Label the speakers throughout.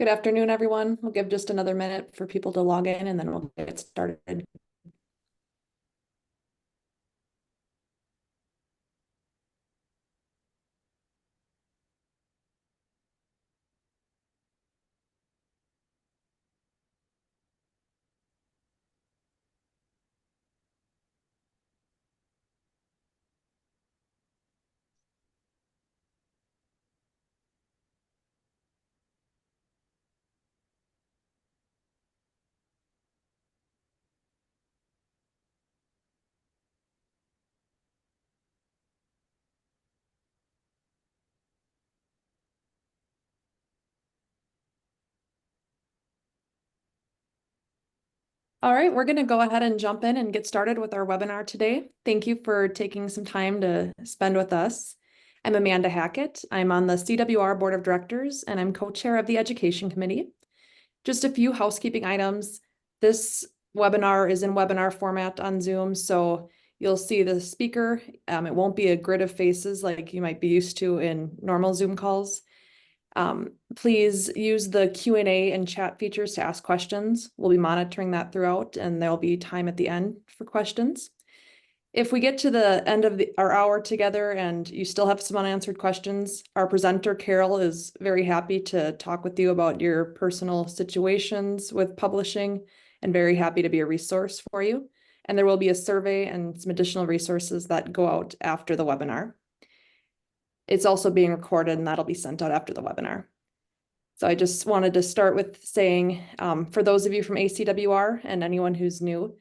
Speaker 1: Good afternoon, everyone. We'll give just another minute for people to log in and then we'll get started. All right, we're going to go ahead and jump in and get started with our webinar today. Thank you for taking some time to spend with us. I'm Amanda Hackett. I'm on the CWR Board of Directors and I'm co-chair of the Education Committee. Just a few housekeeping items. This webinar is in webinar format on Zoom, so you'll see the speaker. It won't be a grid of faces like you might be used to in normal Zoom calls. Please use the Q&A and chat features to ask questions. We'll be monitoring that throughout, and there'll be time at the end for questions. If we get to the end of our hour together and you still have some unanswered questions, our presenter, Carole, is very happy to talk with you about your personal situations with publishing and very happy to be a resource for you. And there will be a survey and some additional resources that go out after the webinar. It's also being recorded and that'll be sent out after the webinar. So I just wanted to start with saying, for those of you from ACWR and anyone who's new,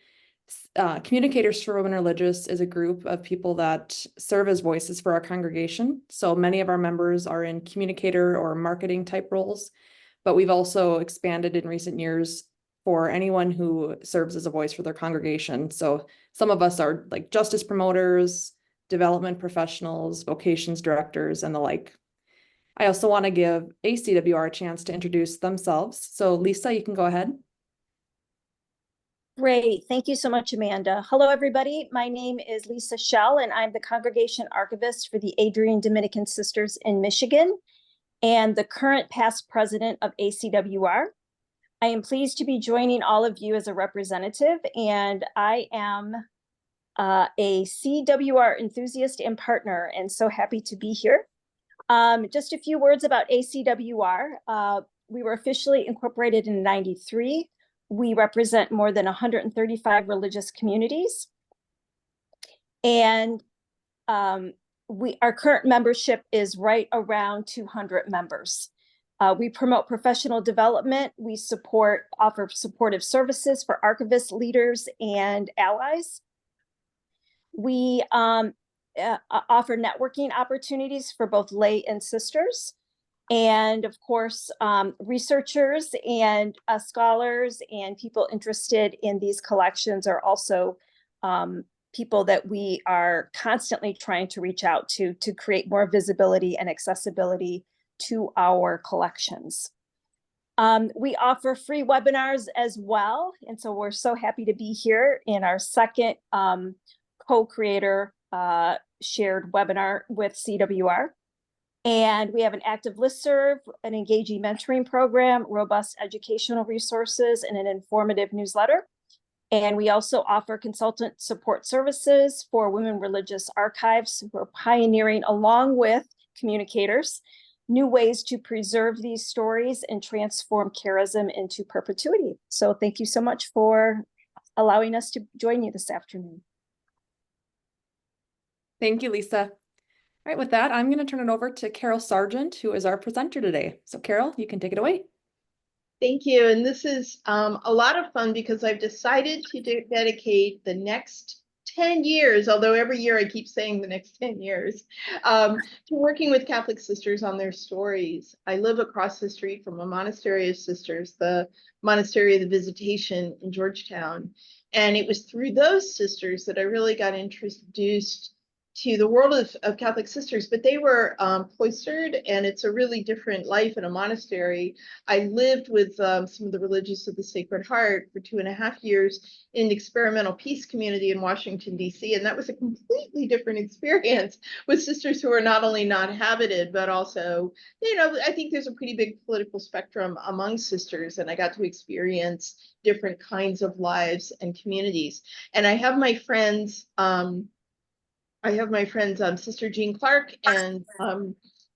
Speaker 1: Communicators for Women Religious is a group of people that serve as voices for our congregation. So many of our members are in communicator or marketing type roles, but we've also expanded in recent years for anyone who serves as a voice for their congregation. So some of us are like justice promoters, development professionals, vocations directors, and the like. I also want to give ACWR a chance to introduce themselves. So Lisa, you can go ahead.
Speaker 2: Great. Thank you so much, Amanda. Hello, everybody. My name is Lisa Schell, and I'm the Congregation Archivist for the Adrian Dominican Sisters in Michigan and the current past president of ACWR. I am pleased to be joining all of you as a representative, and I am a CWR enthusiast and partner, and so happy to be here. Just a few words about ACWR. We were officially incorporated in '93. We represent more than 135 religious communities. And our current membership is right around 200 members. We promote professional development. We offer supportive services for archivists, leaders, and allies. We offer networking opportunities for both lay and sisters. And of course, researchers and scholars and people interested in these collections are also people that we are constantly trying to reach out to create more visibility and accessibility to our collections. We offer free webinars as well. And so we're so happy to be here in our second co-creator shared webinar with CWR. And we have an active listserv, an engaging mentoring program, robust educational resources, and an informative newsletter. And we also offer consultant support services for women religious archives who are pioneering, along with communicators, new ways to preserve these stories and transform charism into perpetuity. So thank you so much for allowing us to join you this afternoon.
Speaker 1: Thank you, Lisa. All right, with that, I'm going to turn it over to Carole Sargent, who is our presenter today. So Carole, you can take it away.
Speaker 3: Thank you. And this is a lot of fun because I've decided to dedicate the next 10 years, although every year I keep saying the next 10 years, to working with Catholic sisters on their stories. I live across the street from a monastery of sisters, the Monastery of the Visitation in Georgetown. And it was through those sisters that I really got introduced to the world of Catholic sisters, but they were cloistered, and it's a really different life in a monastery. I lived with some of the religious of the Sacred Heart for 2.5 years in an experimental peace community in Washington, D.C., and that was a completely different experience with sisters who are not only not habited, but also, you know, I think there's a pretty big political spectrum among sisters, and I got to experience different kinds of lives and communities. And I have my friends, Sister Jeanne Clark and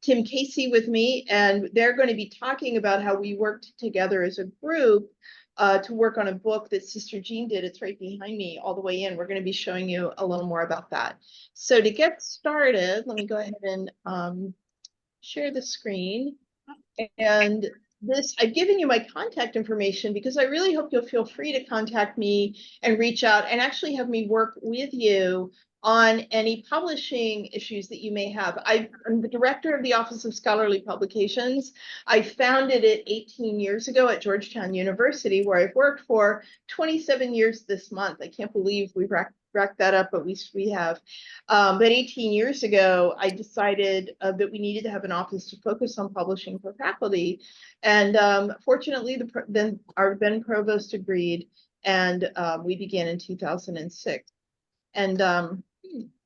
Speaker 3: Tim Casey with me, and they're going to be talking about how we worked together as a group to work on a book that Sister Jeanne did. It's right behind me all the way in. We're going to be showing you a little more about that. So to get started, let me go ahead and share the screen. And this, I've given you my contact information because I really hope you'll feel free to contact me and reach out and actually have me work with you on any publishing issues that you may have. I'm the director of the Office of Scholarly Publications. I founded it 18 years ago at Georgetown University, where I've worked for 27 years this month. I can't believe we've racked that up, but we have. But 18 years ago, I decided that we needed to have an office to focus on publishing for faculty. And fortunately, our then provost agreed, and we began in 2006. And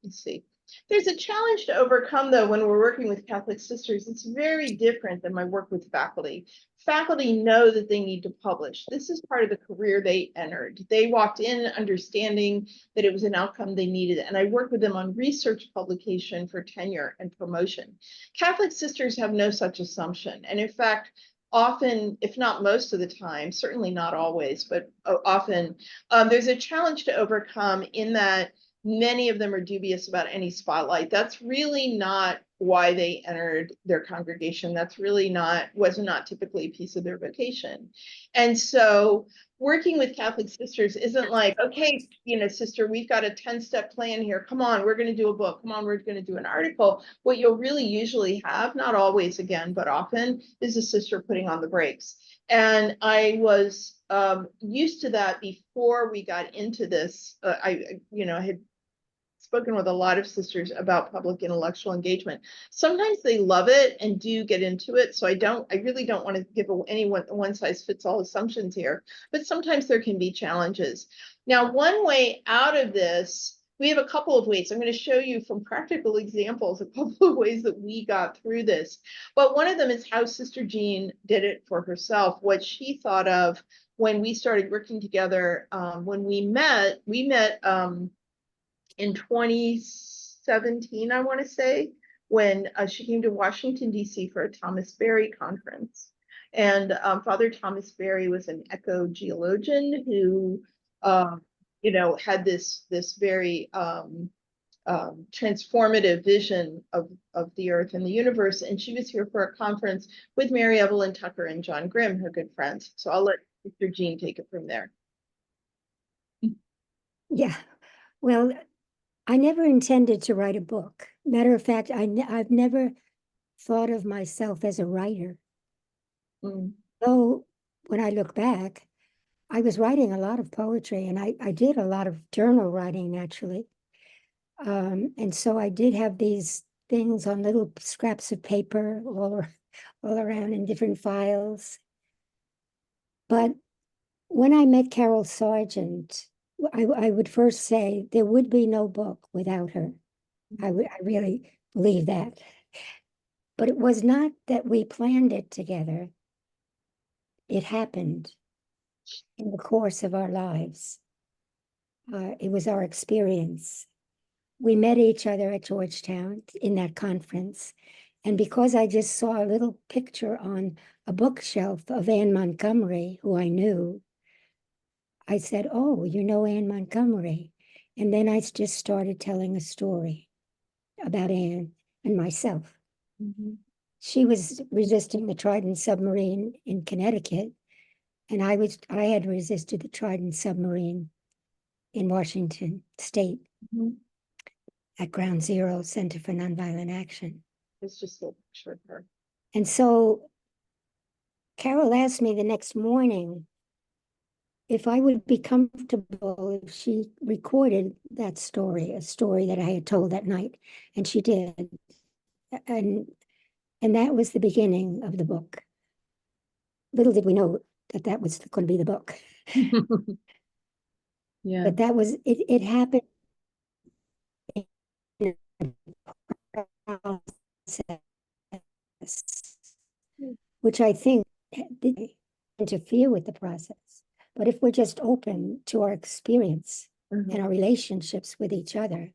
Speaker 3: let's see. There's a challenge to overcome, though, when we're working with Catholic sisters. It's very different than my work with faculty. Faculty know that they need to publish. This is part of the career they entered. They walked in understanding that it was an outcome they needed, and I work with them on research publication for tenure and promotion. Catholic sisters have no such assumption, and in fact, often, if not most of the time, certainly not always, but often, there's a challenge to overcome in that many of them are dubious about any spotlight. That's really not why they entered their congregation. That's really was not typically a piece of their vocation. And so working with Catholic sisters isn't like, okay, you know, sister, we've got a 10-step plan here. Come on, we're going to do a book. Come on, we're going to do an article. What you'll really usually have, not always again, but often, is a sister putting on the brakes. And I was used to that before we got into this. I had spoken with a lot of sisters about public intellectual engagement. Sometimes they love it and do get into it. So I really don't want to give anyone one size fits all assumptions here, but sometimes there can be challenges. Now, one way out of this, we have a couple of ways. I'm going to show you from practical examples, a couple of ways that we got through this. But one of them is how Sister Jeanne did it for herself, what she thought of when we started working together. When we met in 2017, I want to say, when she came to Washington, D.C. for a Thomas Berry conference. And Father Thomas Berry was an eco-geologian who, had this very transformative vision of the earth and the universe. And she was here for a conference with Mary Evelyn Tucker and John Grimm, her good friends. So I'll let Sister Jeanne take it from there.
Speaker 4: Yeah, well, I never intended to write a book. Matter of fact, I've never thought of myself as a writer. Though when I look back, I was writing a lot of poetry, and I did a lot of journal writing, naturally. And so I did have these things on little scraps of paper all around in different files. But when I met Carole Sargent, I would first say there would be no book without her. I really believe that. But it was not that we planned it together. It happened in the course of our lives. It was our experience. We met each other at Georgetown in that conference. And because I just saw a little picture on a bookshelf of Anne Montgomery, who I knew, I said, "Oh, you know Anne Montgomery." And then I just started telling a story about Anne and myself. She was resisting the Trident submarine in Connecticut, and I had resisted the Trident submarine in Washington State at Ground Zero Center for Nonviolent Action.
Speaker 3: It's just a picture of her.
Speaker 4: And so Carole asked me the next morning if I would be comfortable if she recorded that story, a story that I had told that night, and she did. And that was the beginning of the book. Little did we know that that was going to be the book.
Speaker 3: Yeah.
Speaker 4: But that was, it happened in a process, which I think didn't interfere with the process. But if we're just open to our experience and our relationships with each other,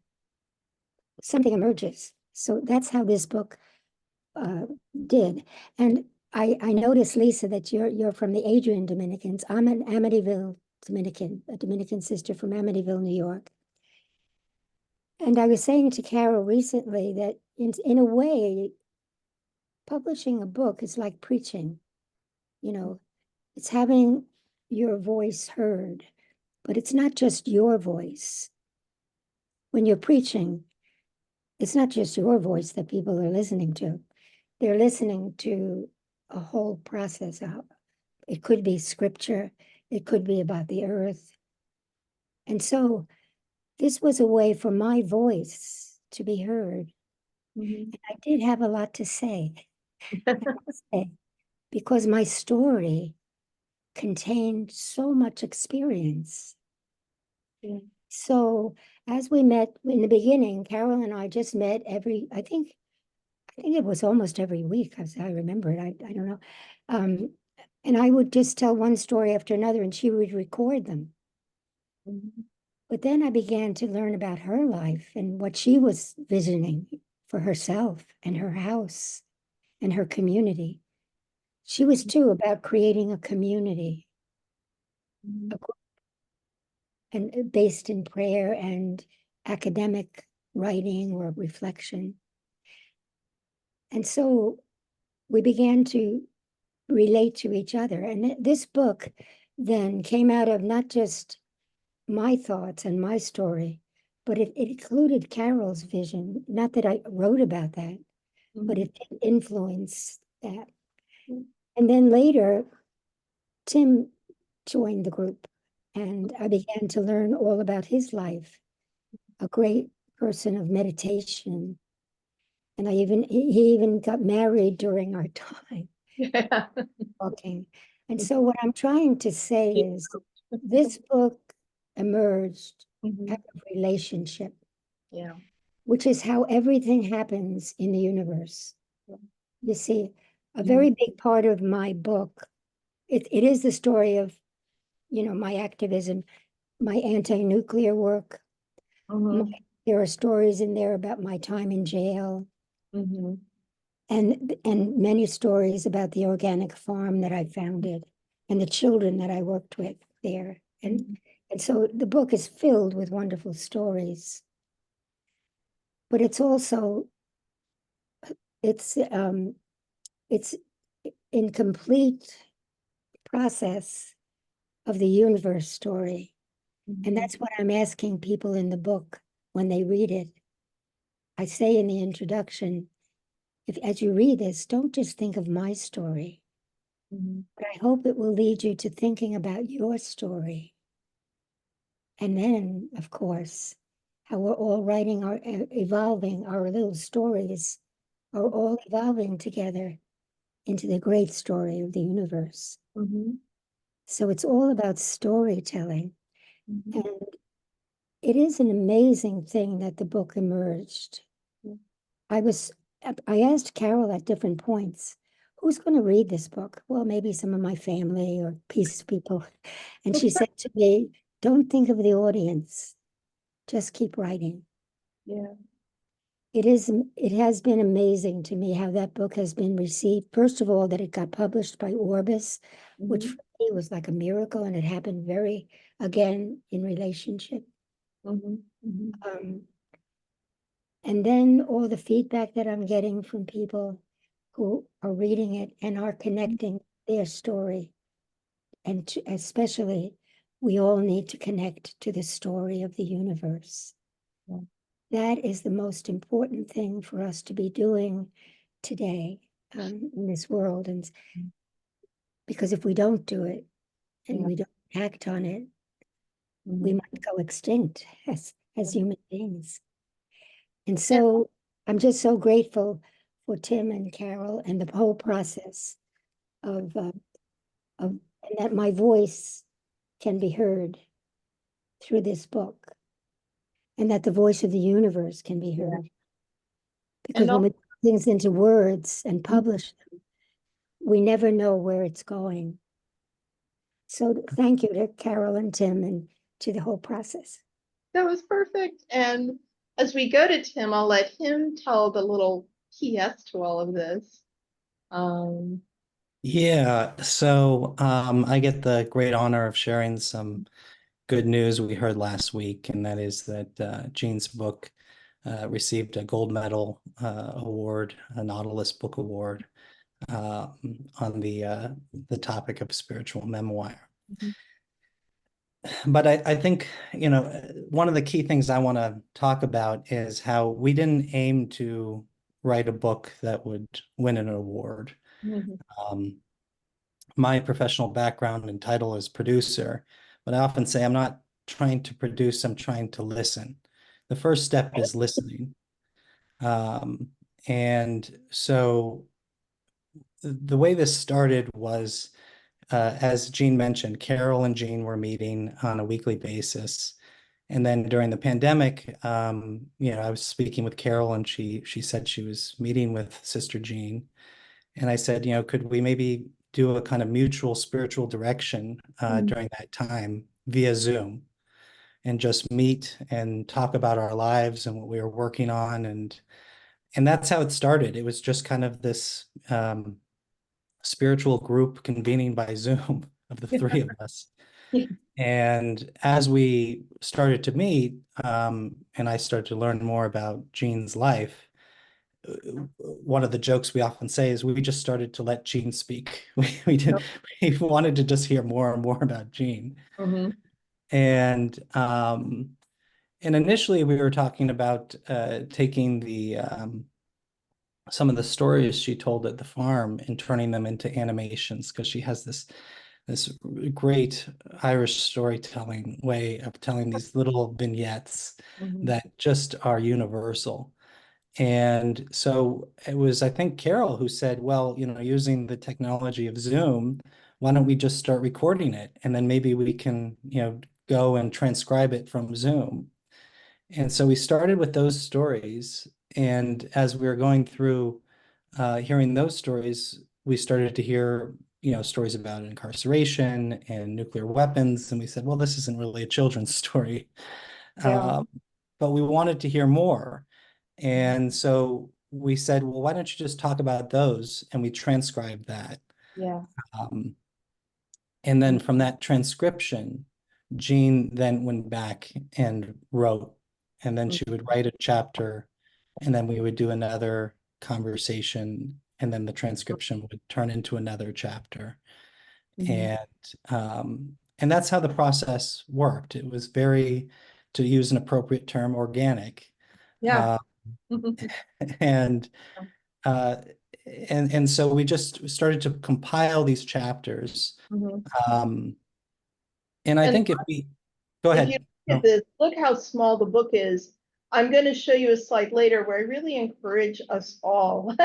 Speaker 4: something emerges. So that's how this book did. And I noticed, Lisa, that you're from the Adrian Dominicans. I'm an Amityville Dominican, a Dominican sister from Amityville, New York. And I was saying to Carole recently that in a way, publishing a book is like preaching. You know, it's having your voice heard, but it's not just your voice. When you're preaching, it's not just your voice that people are listening to. They're listening to a whole process. It could be scripture. It could be about the earth. And so this was a way for my voice to be heard. And I did have a lot to say, because my story contained so much experience.
Speaker 3: Yeah.
Speaker 4: So as we met in the beginning, Carole and I just met I think it was almost every week, as I remember it. I don't know. And I would just tell one story after another, and she would record them. But then I began to learn about her life and what she was visioning for herself and her house and her community. She was too about creating a community, and based in prayer and academic writing or reflection. And so we began to relate to each other. And this book then came out of not just my thoughts and my story, but it included Carole's vision. Not that I wrote about that, but it did influence that. And then later, Tim joined the group, and I began to learn all about his life, a great person of meditation. And he even got married during our time talking. And so what I'm trying to say is this book emerged out of relationship, which is how everything happens in the universe. You see, a very big part of my book, it is the story of, my activism, my anti-nuclear work. There are stories in there about my time in jail. And many stories about the organic farm that I founded and the children that I worked with there. And so the book is filled with wonderful stories. But it's also, it's incomplete process of the universe story. And that's what I'm asking people in the book when they read it. I say in the introduction, as you read this, don't just think of my story, but I hope it will lead you to thinking about your story. And then, of course, how we're all evolving, our little stories are all evolving together into the great story of the universe. So it's all about storytelling. And it is an amazing thing that the book emerged. I asked Carole at different points, who's going to read this book? Well, maybe some of my family or peace people. And she said to me, don't think of the audience, just keep writing. It has been amazing to me how that book has been received. First of all, that it got published by Orbis, which for me was like a miracle, and it happened again, in relationship. And then all the feedback that I'm getting from people who are reading it and are connecting their story. And especially, we all need to connect to the story of the universe. That is the most important thing for us to be doing today in this world. And because if we don't do it, and we don't act on it, we
Speaker 1: Mhm.
Speaker 4: might go extinct as human beings. And so I'm just so grateful for Tim and Carole and the whole process of and that my voice can be heard through this book, and that the voice of the universe can be
Speaker 3: Yeah.
Speaker 4: heard. Because
Speaker 3: And
Speaker 4: when we put things into words and publish them, we never know where it's going. So thank you to Carole and Tim and to the whole process.
Speaker 3: that was perfect. And as we go to Tim, I'll let him tell the little PS to all of this.
Speaker 5: Yeah, so I get the great honor of sharing some good news we heard last week, and that is that Jeanne's book received a gold medal award, a Nautilus Book Award, on the topic of spiritual memoir.
Speaker 1: Mhm.
Speaker 5: But I think, one of the key things I want to talk about is how we didn't aim to write a book that would win an award.
Speaker 3: Mhm.
Speaker 5: My professional background and title is producer, but I often say I'm not trying to produce, I'm trying to listen. The first step is listening. And so the way this started was, as Jeanne mentioned, Carole and Jeanne were meeting on a weekly basis. And then during the pandemic, I was speaking with Carole, and she said she was meeting with Sister Jeanne. And I said, could we maybe do a kind of mutual spiritual direction during that time via Zoom, and just meet and talk about our lives and what we were working on. And that's how it started. It was just kind of this spiritual group convening by Zoom of the three of us. And as we started to meet, and I started to learn more about Jeanne's life, one of the jokes we often say is we just started to let Jeanne speak. We wanted to just hear more and more about Jeanne.
Speaker 3: Mhm.
Speaker 5: And initially we were talking about taking some of the stories she told at the farm and turning them into animations, because she has this great Irish storytelling way of telling these little vignettes that just are universal. And so it was, I think, Carole who said, well, using the technology of Zoom, why don't we just start recording it? And then maybe we can, go and transcribe it from Zoom. And so we started with those stories. And as we were going through hearing those stories, we started to hear, stories about incarceration and nuclear weapons. And we said, well, this isn't really a children's story.
Speaker 3: Yeah.
Speaker 5: But we wanted to hear more. And so we said, well, why don't you just talk about those? And we transcribed that.
Speaker 3: Yeah.
Speaker 5: And then from that transcription, Jeanne then went back and wrote, and then she would write a chapter, and then we would do another conversation, and then the transcription would turn into another chapter. And that's how the process worked. It was very, to use an appropriate term, organic.
Speaker 3: Yeah.
Speaker 5: And and so we just started to compile these chapters. And I think if we go
Speaker 3: If you
Speaker 5: ahead.
Speaker 3: look at this, look how small the book is. I'm going to show you a slide later where I really encourage us all,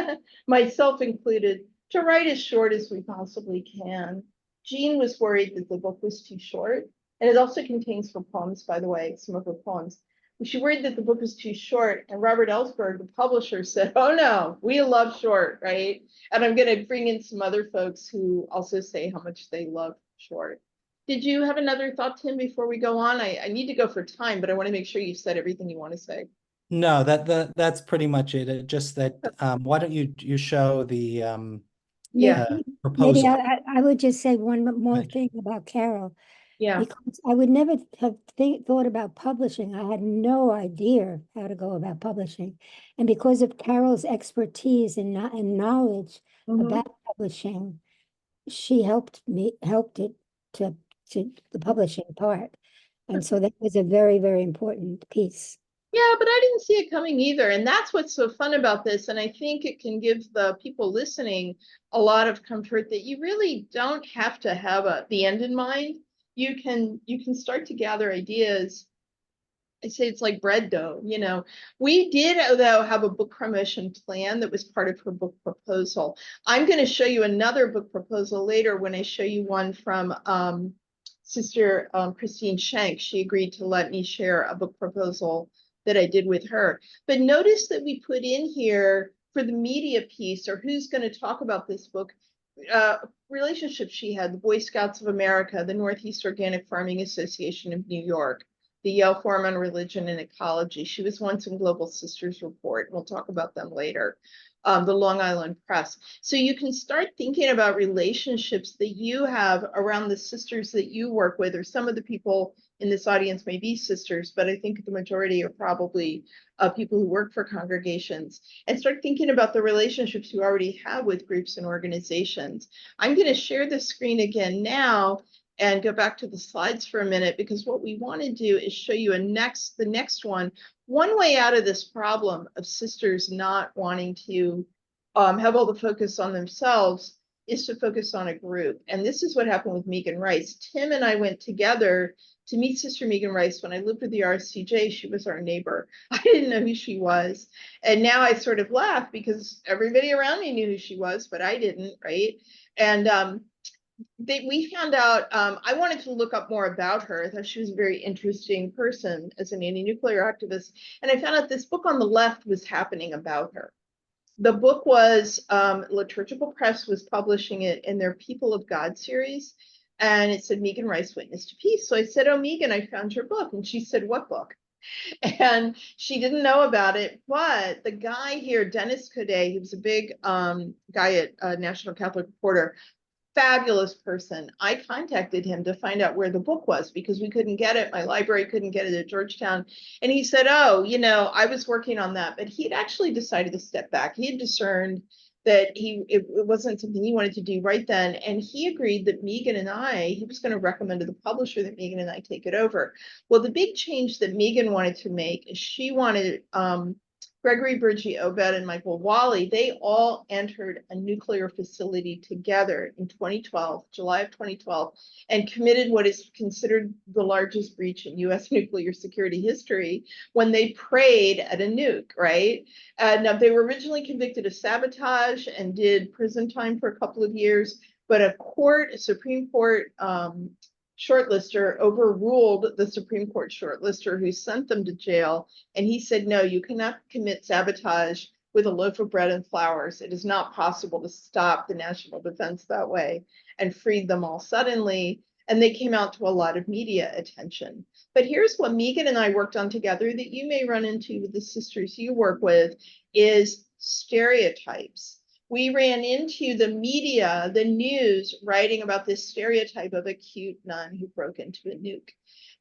Speaker 3: myself included, to write as short as we possibly can. Jeanne was worried that the book was too short, and it also contains her poems, by the way, some of her poems. She worried that the book was too short, and Robert Ellsberg, the publisher, said, oh no, we love short, right? And I'm going to bring in some other folks who also say how much they love short. Did you have another thought, Tim, before we go on? I need to go for time, but I want to make sure you've said everything you want to say.
Speaker 5: No, that's pretty much it. Just that, why don't you show the
Speaker 3: Yeah.
Speaker 4: Maybe
Speaker 5: proposal?
Speaker 4: I would just say one more thing about Carole.
Speaker 3: Yeah.
Speaker 4: Because I would never have thought about publishing. I had no idea how to go about publishing. And because of Carole's expertise and knowledge about publishing, she helped it to the publishing part. And so that was a very, very important piece.
Speaker 3: Yeah, but I didn't see it coming either. And that's what's so fun about this. And I think it can give the people listening a lot of comfort that you really don't have to have the end in mind. you can start to gather ideas. I say it's like bread dough, you know. We did, though, have a book promotion plan that was part of her book proposal. I'm going to show you another book proposal later when I show you one from Sister Christine Schenck. She agreed to let me share a book proposal that I did with her. But notice that we put in here for the media piece, or who's going to talk about this book, relationships she had, the Boy Scouts of America, the Northeast Organic Farming Association of New York, the Yale Forum on Religion and Ecology. She was once in Global Sisters Report. We'll talk about them later. The Long Island Press. So you can start thinking about relationships that you have around the sisters that you work with, or some of the people in this audience may be sisters, but I think the majority are probably people who work for congregations, and start thinking about the relationships you already have with groups and organizations. I'm going to share the screen again now and go back to the slides for a minute, because what we want to do is show you the next one. One way out of this problem of sisters not wanting to have all the focus on themselves is to focus on a group. And this is what happened with Megan Rice. Tim and I went together to meet Sister Megan Rice when I lived with the RCJ. She was our neighbor. I didn't know who she was. And now I sort of laugh because everybody around me knew who she was, but I didn't, right? And we found out, I wanted to look up more about her. I thought she was a very interesting person as an anti-nuclear activist. And I found out this book on the left was happening about her. The book was, Liturgical Press was publishing it in their People of God series. And it said, Megan Rice, Witness to Peace. So I said, oh, Megan, I found your book. And she said, what book? And she didn't know about it. But the guy here, Dennis Codet, he was a big guy at National Catholic Reporter, fabulous person. I contacted him to find out where the book was because we couldn't get it. My library couldn't get it at Georgetown. And he said, oh, you know, I was working on that, but he had actually decided to step back. He had discerned that it wasn't something he wanted to do right then. And he agreed that Megan and he was going to recommend to the publisher that Megan and I take it over. Well, the big change that Megan wanted to make is she wanted Gregory Burgee Obed and Michael Wally, they all entered a nuclear facility together in 2012, July of 2012, and committed what is considered the largest breach in US nuclear security history when they prayed at a nuke, right? Now, they were originally convicted of sabotage and did prison time for a couple of years, but a Supreme Court shortlister overruled the Supreme Court shortlister who sent them to jail. And he said, no, you cannot commit sabotage with a loaf of bread and flowers. It is not possible to stop the national defense that way, and freed them all suddenly. And they came out to a lot of media attention. But here's what Megan and I worked on together that you may run into with the sisters you work with is stereotypes. We ran into the media, the news, writing about this stereotype of a cute nun who broke into a nuke.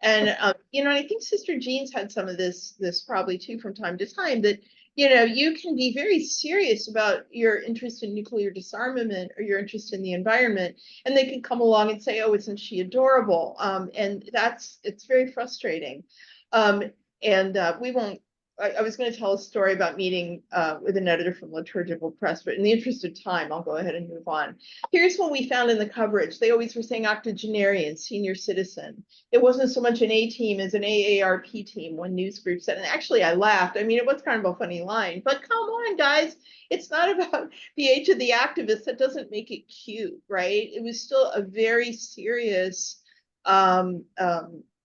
Speaker 3: And, you know, I think Sister Jeanne's had some of this probably too from time to time, that, you know, you can be very serious about your interest in nuclear disarmament or your interest in the environment, and they can come along and say, oh, isn't she adorable? And it's very frustrating. We won't, I was going to tell a story about meeting with an editor from Liturgical Press, but in the interest of time, I'll go ahead and move on. Here's what we found in the coverage. They always were saying octogenarian, senior citizen. It wasn't so much an A team as an AARP team, one news group said. And actually, I laughed. I mean, it was kind of a funny line, but come on, guys. It's not about the age of the activist. That doesn't make it cute, right? It was still a very serious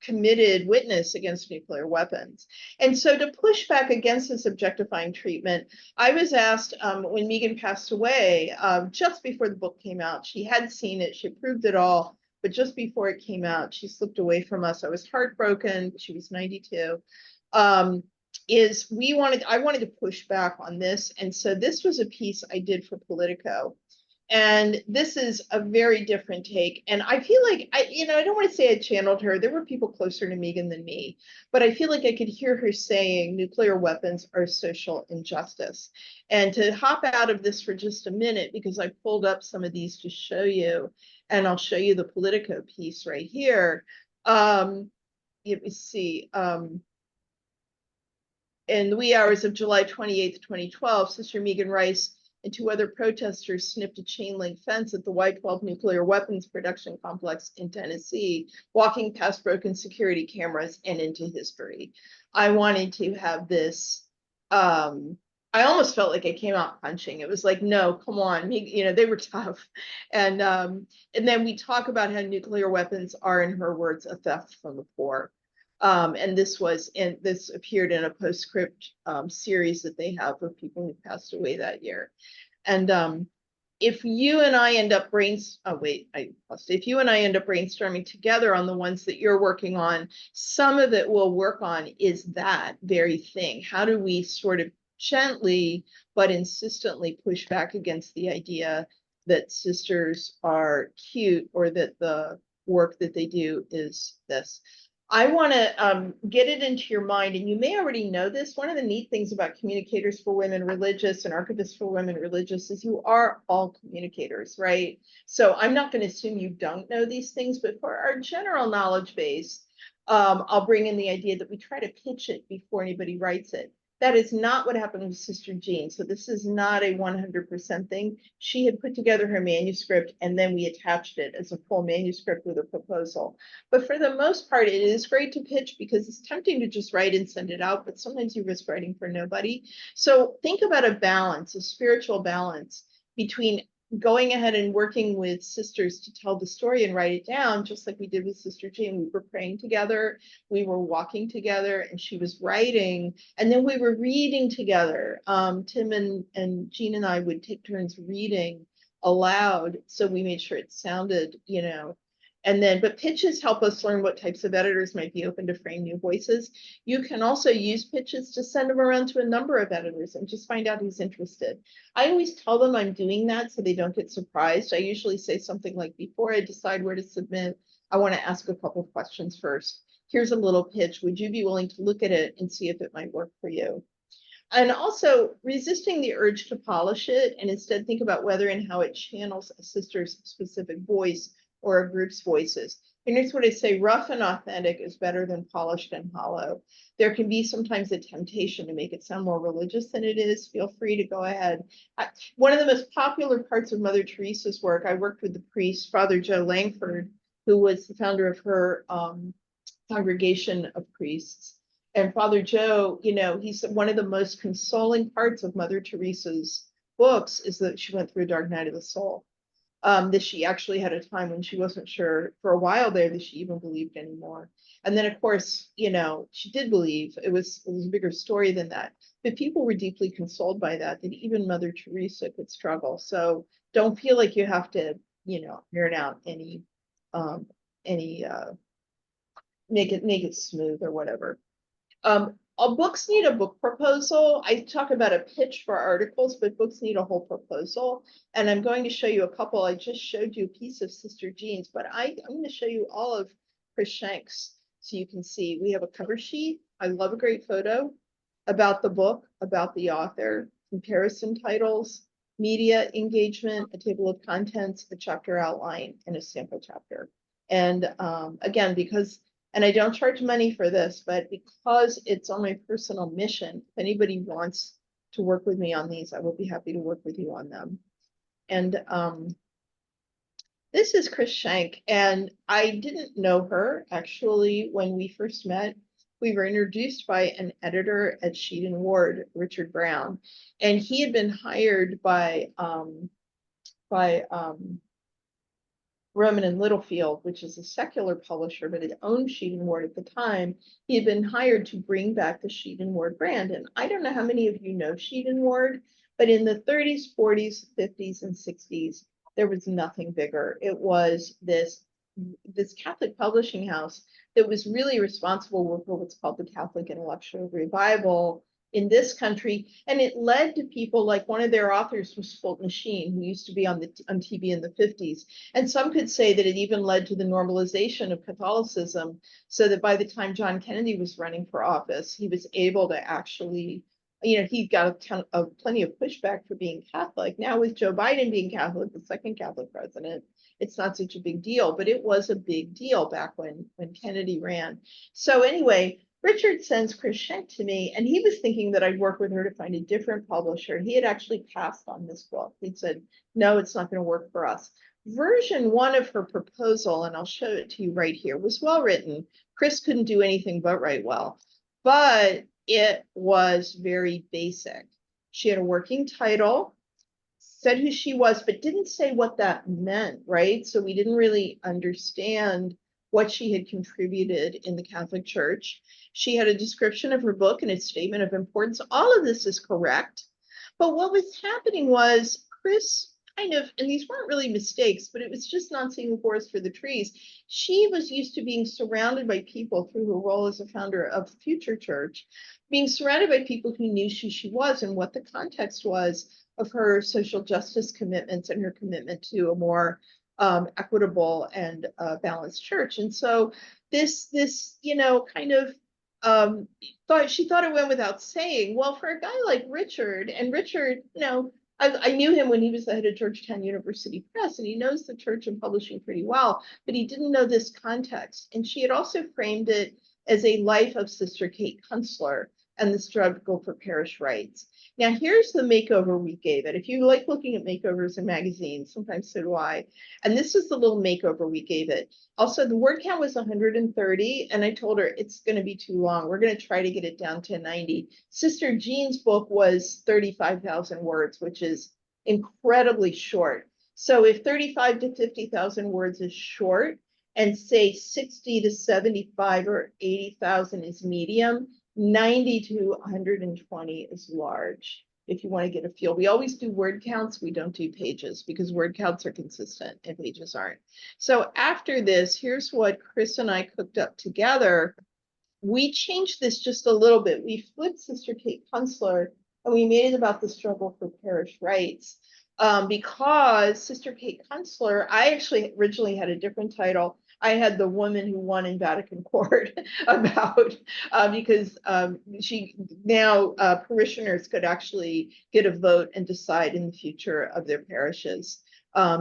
Speaker 3: committed witness against nuclear weapons. And so to push back against this objectifying treatment, I was asked when Megan passed away, just before the book came out, she had seen it, she approved it all, but just before it came out, she slipped away from us. I was heartbroken. She was 92. I wanted to push back on this. And so this was a piece I did for Politico. And this is a very different take. And I feel like, I don't want to say I channeled her. There were people closer to Megan than me, but I feel like I could hear her saying nuclear weapons are social injustice. And to hop out of this for just a minute, because I pulled up some of these to show you, and I'll show you the Politico piece right here. Let me see. In the wee hours of July 28th, 2012, Sister Megan Rice and two other protesters snipped a chain link fence at the Y-12 nuclear weapons production complex in Tennessee, walking past broken security cameras and into history. I wanted to have this, I almost felt like I came out punching. It was like, no, come on, you know, they were tough. And then we talk about how nuclear weapons are, in her words, a theft from the poor. And this appeared in a postscript series that they have of people who passed away that year. And if you and I end up if you and I end up brainstorming together on the ones that you're working on, some of it we'll work on is that very thing. How do we sort of gently but insistently push back against the idea that sisters are cute, or that the work that they do is this? I want to get it into your mind, and you may already know this. One of the neat things about Communicators for Women Religious and Archivists for Women Religious is you are all communicators, right? So I'm not going to assume you don't know these things, but for our general knowledge base, I'll bring in the idea that we try to pitch it before anybody writes it. That is not what happened with Sister Jeanne. So this is not a 100% thing. She had put together her manuscript, and then we attached it as a full manuscript with a proposal. But for the most part, it is great to pitch because it's tempting to just write and send it out, but sometimes you risk writing for nobody. So think about a balance, a spiritual balance between going ahead and working with sisters to tell the story and write it down, just like we did with Sister Jeanne. We were praying together, we were walking together, and she was writing, and then we were reading together. Tim and Jeanne and I would take turns reading aloud, so we made sure it sounded, you know. And then, but pitches help us learn what types of editors might be open to frame new voices. You can also use pitches to send them around to a number of editors and just find out who's interested. I always tell them I'm doing that so they don't get surprised. I usually say something like, before I decide where to submit, I want to ask a couple of questions first. Here's a little pitch. Would you be willing to look at it and see if it might work for you? And also resisting the urge to polish it, and instead think about whether and how it channels a sister's specific voice or a group's voices. And here's what I say: rough and authentic is better than polished and hollow. There can be sometimes a temptation to make it sound more religious than it is. Feel free to go ahead. One of the most popular parts of Mother Teresa's work, I worked with the priest, Father Joe Langford, who was the founder of her congregation of priests. And Father Joe, you know, he said one of the most consoling parts of Mother Teresa's books is that she went through a dark night of the soul. That she actually had a time when she wasn't sure for a while there that she even believed anymore. And then, of course, you know, she did believe. It was a bigger story than that. But people were deeply consoled by that even Mother Teresa could struggle. So don't feel like you have to, you know, iron out any make it smooth or whatever. Books need a book proposal. I talk about a pitch for articles, but books need a whole proposal. And I'm going to show you a couple. I just showed you a piece of Sister Jeanne's, but I'm going to show you all of Chris Shank's so you can see. We have a cover sheet. I love a great photo about the book, about the author, comparison titles, media engagement, a table of contents, a chapter outline, and a sample chapter. And again, and I don't charge money for this, but because it's on my personal mission, if anybody wants to work with me on these, I will be happy to work with you on them. And this is Chris Shank, and I didn't know her actually when we first met. We were introduced by an editor at Sheet and Ward, Richard Brown, and he had been hired by Roman and Littlefield, which is a secular publisher, but it owned Sheet and Ward at the time. He had been hired to bring back the Sheet and Ward brand. And I don't know how many of you know Sheet and Ward, but in the 30s, 40s, 50s, and 60s, there was nothing bigger. It was this Catholic publishing house that was really responsible for what's called the Catholic intellectual revival in this country. And it led to people like one of their authors was Fulton Sheen, who used to be on TV in the 50s. And some could say that it even led to the normalization of Catholicism, so that by the time John Kennedy was running for office, he was able to actually, you know, he got plenty of pushback for being Catholic. Now with Joe Biden being Catholic, the second Catholic president, it's not such a big deal, but it was a big deal back when Kennedy ran. So anyway, Richard sends Chris Schenk to me, and he was thinking that I'd work with her to find a different publisher. He had actually passed on this book. He'd said, no, it's not going to work for us. Version 1 of her proposal, and I'll show it to you right here, was well written. Chris couldn't do anything but write well, but it was very basic. She had a working title, said who she was, but didn't say what that meant, right? So we didn't really understand what she had contributed in the Catholic Church. She had a description of her book and a statement of importance. All of this is correct. But what was happening was Chris kind of, and these weren't really mistakes, but it was just not seeing the forest for the trees. She was used to being surrounded by people through her role as a founder of Future Church, being surrounded by people who knew who she was and what the context was of her social justice commitments and her commitment to a more equitable and balanced church. And so this kind of she thought it went without saying. Well, for a guy like Richard, and Richard, I knew him when he was the head of Georgetown University Press, and he knows the church and publishing pretty well, but he didn't know this context. And she had also framed it as a life of Sister Kate Kunstler and the struggle for parish rights. Now, here's the makeover we gave it. If you like looking at makeovers in magazines, sometimes so do I. And this is the little makeover we gave it. Also, the word count was 130, and I told her it's going to be too long. We're going to try to get it down to 90. Sister Jeanne's book was 35,000 words, which is incredibly short. So if 35 to 50,000 words is short, and say 60 to 75 or 80,000 is medium, 90 to 120 is large, if you want to get a feel. We always do word counts. We don't do pages because word counts are consistent and pages aren't. So after this, here's what Chris and I cooked up together. We changed this just a little bit. We flipped Sister Kate Kunstler and we made it about the struggle for parish rights. Because Sister Kate Kunstler, I actually originally had a different title. I had the woman who won in Vatican court about, because she now parishioners could actually get a vote and decide in the future of their parishes.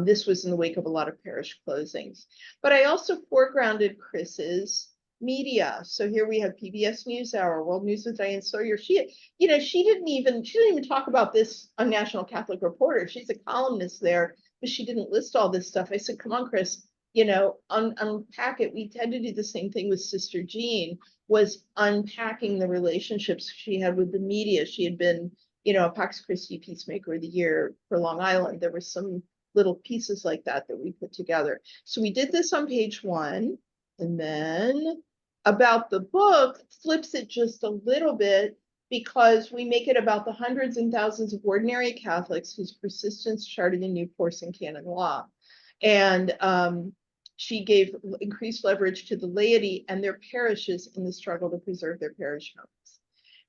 Speaker 3: This was in the wake of a lot of parish closings. But I also foregrounded Chris's media. So here we have PBS NewsHour, World News with Diane Sawyer. She didn't even talk about this on National Catholic Reporter. She's a columnist there, but she didn't list all this stuff. I said, come on, Chris, unpack it. We tend to do the same thing with Sister Jeanne, was unpacking the relationships she had with the media. She had been, a Pax Christi Peacemaker of the Year for Long Island. There were some little pieces like that we put together. So we did this on page 1, and then about the book flips it just a little bit because we make it about the hundreds and thousands of ordinary Catholics whose persistence charted a new course in canon law. And she gave increased leverage to the laity and their parishes in the struggle to preserve their parish homes.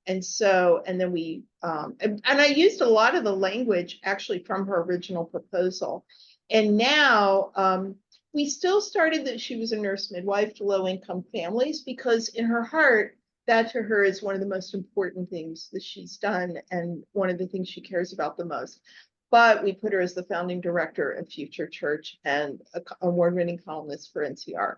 Speaker 3: And so, and then we, and I used a lot of the language actually from her original proposal. And now we still started that she was a nurse midwife to low-income families, because in her heart, that to her is one of the most important things that she's done and one of the things she cares about the most. But we put her as the founding director of Future Church and an award-winning columnist for NCR.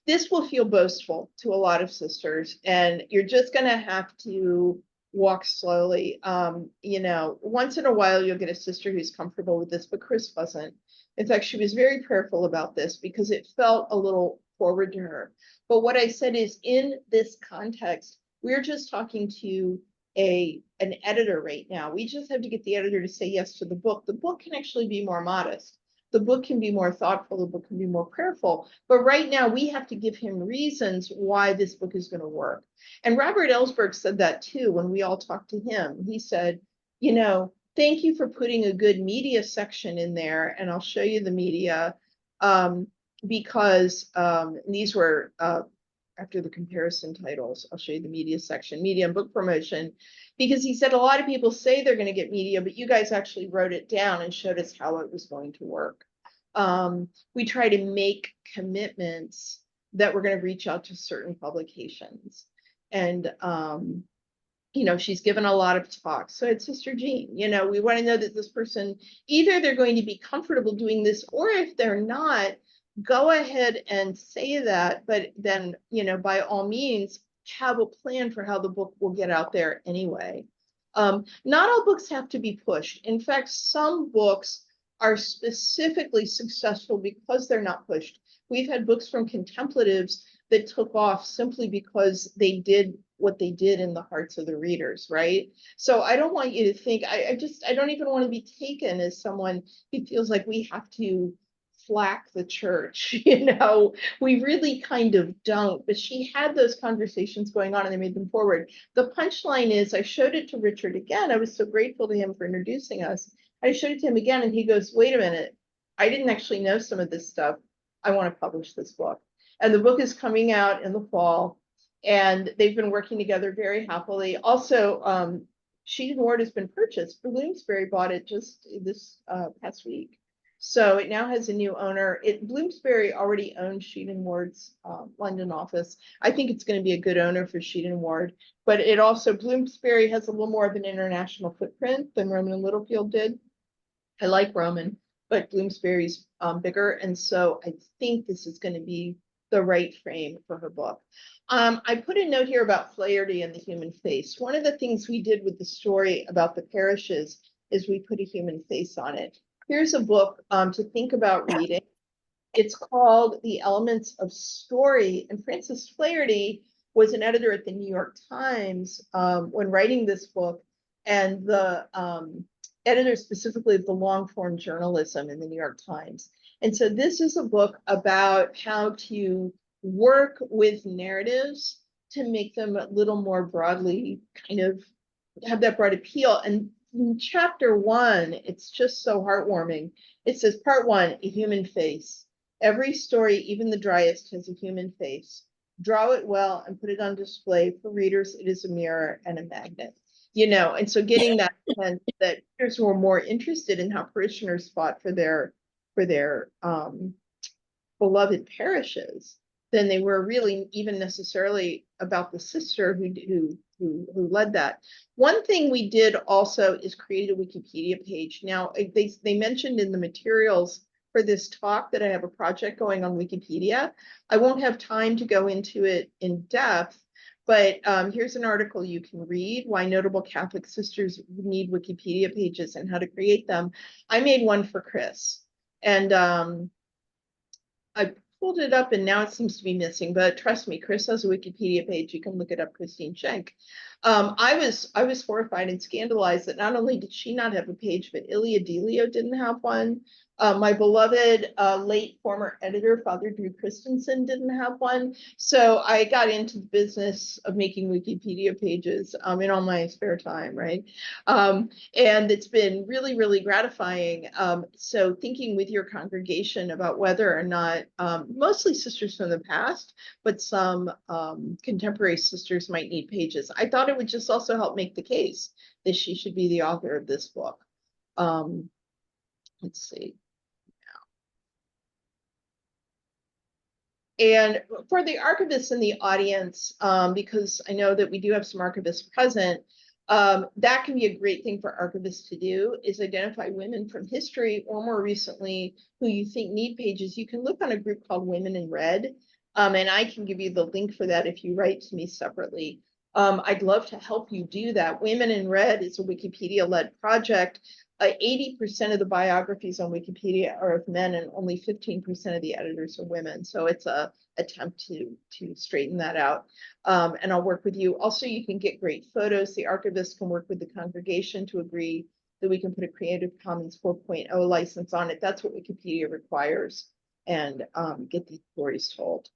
Speaker 3: This will feel boastful to a lot of sisters, and you're just going to have to walk slowly. Once in a while, you'll get a sister who's comfortable with this, but Chris wasn't. In fact, she was very prayerful about this because it felt a little forward to her. But what I said is, in this context, we're just talking to an editor right now. We just have to get the editor to say yes to the book. The book can actually be more modest. The book can be more thoughtful. The book can be more prayerful. But right now, we have to give him reasons why this book is going to work. And Robert Ellsberg said that too when we all talked to him. He said, thank you for putting a good media section in there. And I'll show you the media because these were after the comparison titles. I'll show you the media section, media and book promotion, because he said a lot of people say they're going to get media, but you guys actually wrote it down and showed us how it was going to work. We try to make commitments that we're going to reach out to certain publications. And she's given a lot of talks. So it's Sister Jeanne, we want to know that this person, either they're going to be comfortable doing this, or if they're not, go ahead and say that. But then, by all means, have a plan for how the book will get out there anyway. Not all books have to be pushed. In fact, some books are specifically successful because they're not pushed. We've had books from contemplatives that took off simply because they did what they did in the hearts of the readers, right? So I don't want you to think, I don't even want to be taken as someone who feels like we have to flack the church, you know, we really kind of don't, but she had those conversations going on and they made them forward. The punchline is, I showed it to Richard again. I was so grateful to him for introducing us. I showed it to him again and he goes, wait a minute, I didn't actually know some of this stuff. I want to publish this book. And the book is coming out in the fall and they've been working together very happily. Also, Sheet and Ward has been purchased. Bloomsbury bought it just this past week. So it now has a new owner. Bloomsbury already owned Sheet and Ward's London office. I think it's going to be a good owner for Sheet and Ward, but it also, Bloomsbury has a little more of an international footprint than Rowman and Littlefield did. I like Rowman, but Bloomsbury's bigger. And so I think this is going to be the right frame for her book. I put a note here about Flaherty and the human face. One of the things we did with the story about the parishes is we put a human face on it. Here's a book to think about reading. It's called The Elements of Story. And Frances Flaherty was an editor at the New York Times when writing this book, and the editor specifically of the long form journalism in the New York Times. And so this is a book about how to work with narratives to make them a little more broadly kind of have that broad appeal. And in chapter 1, it's just so heartwarming. It says, part 1, a human face. Every story, even the driest, has a human face. Draw it well and put it on display. For readers, it is a mirror and a magnet. You know, and so getting that sense that readers were more interested in how parishioners fought for their beloved parishes than they were really even necessarily about the sister who led that. One thing we did also is create a Wikipedia page. Now, they mentioned in the materials for this talk that I have a project going on Wikipedia. I won't have time to go into it in depth, but here's an article you can read, Why Notable Catholic Sisters Need Wikipedia Pages and How to Create Them. I made one for Chris, and I pulled it up and now it seems to be missing, but trust me, Chris has a Wikipedia page. You can look it up, Christine Schenk. I was horrified and scandalized that not only did she not have a page, but Ilia Delio didn't have one. My beloved late former editor, Father Drew Christensen, didn't have one. So I got into the business of making Wikipedia pages in all my spare time, right? And it's been really, really gratifying. So thinking with your congregation about whether or not, mostly sisters from the past, but some contemporary sisters might need pages. I thought it would just also help make the case that she should be the author of this book. Let's see. And for the archivists in the audience, because I know that we do have some archivists present, that can be a great thing for archivists to do, is identify women from history or more recently who you think need pages. You can look on a group called Women in Red, and I can give you the link for that if you write to me separately. I'd love to help you do that. Women in Red is a Wikipedia-led project. 80% of the biographies on Wikipedia are of men and only 15% of the editors are women. So it's a attempt to straighten that out. And I'll work with you. Also, you can get great photos. The archivist can work with the congregation to agree that we can put a Creative Commons 4.0 license on it. That's what Wikipedia requires, and get these stories told.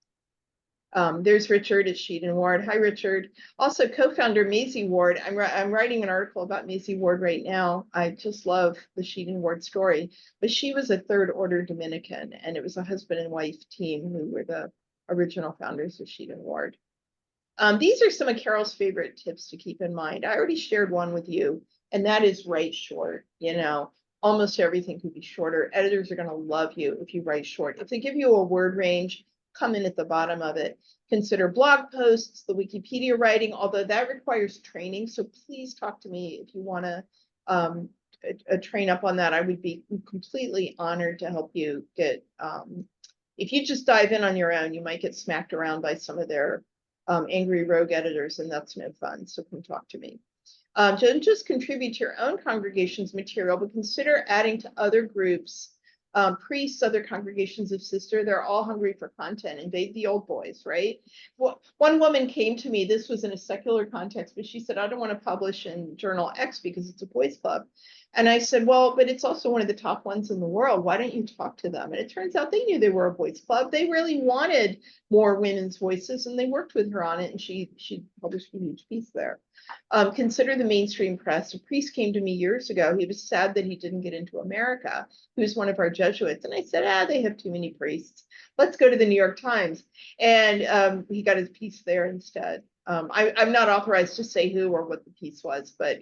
Speaker 3: There's Richard at Sheet and Ward. Hi, Richard. Also, co-founder Maisie Ward. I'm writing an article about Maisie Ward right now. I just love the Sheet and Ward story. But she was a third order Dominican, and it was a husband and wife team who were the original founders of Sheet and Ward. These are some of Carole's favorite tips to keep in mind. I already shared one with you, and that is write short. You know, almost everything could be shorter. Editors are going to love you if you write short. If they give you a word range, come in at the bottom of it. Consider blog posts, the Wikipedia writing, although that requires training. So please talk to me if you want to train up on that. I would be completely honored to help you get, if you just dive in on your own, you might get smacked around by some of their angry rogue editors, and that's no fun. So come talk to me. Don't just contribute to your own congregation's material, but consider adding to other groups, priests, other congregations of sister. They're all hungry for content. Invade the old boys, right? Well, one woman came to me, this was in a secular context, but she said, I don't want to publish in Journal X because it's a boys club. And I said, well, but it's also one of the top ones in the world. Why don't you talk to them? And it turns out they knew they were a boys club. They really wanted more women's voices, and they worked with her on it, and she published a huge piece there. Consider the mainstream press. A priest came to me years ago. He was sad that he didn't get into America. He was one of our Jesuits. And I said, they have too many priests. Let's go to the New York Times. And he got his piece there instead. I'm not authorized to say who or what the piece was, but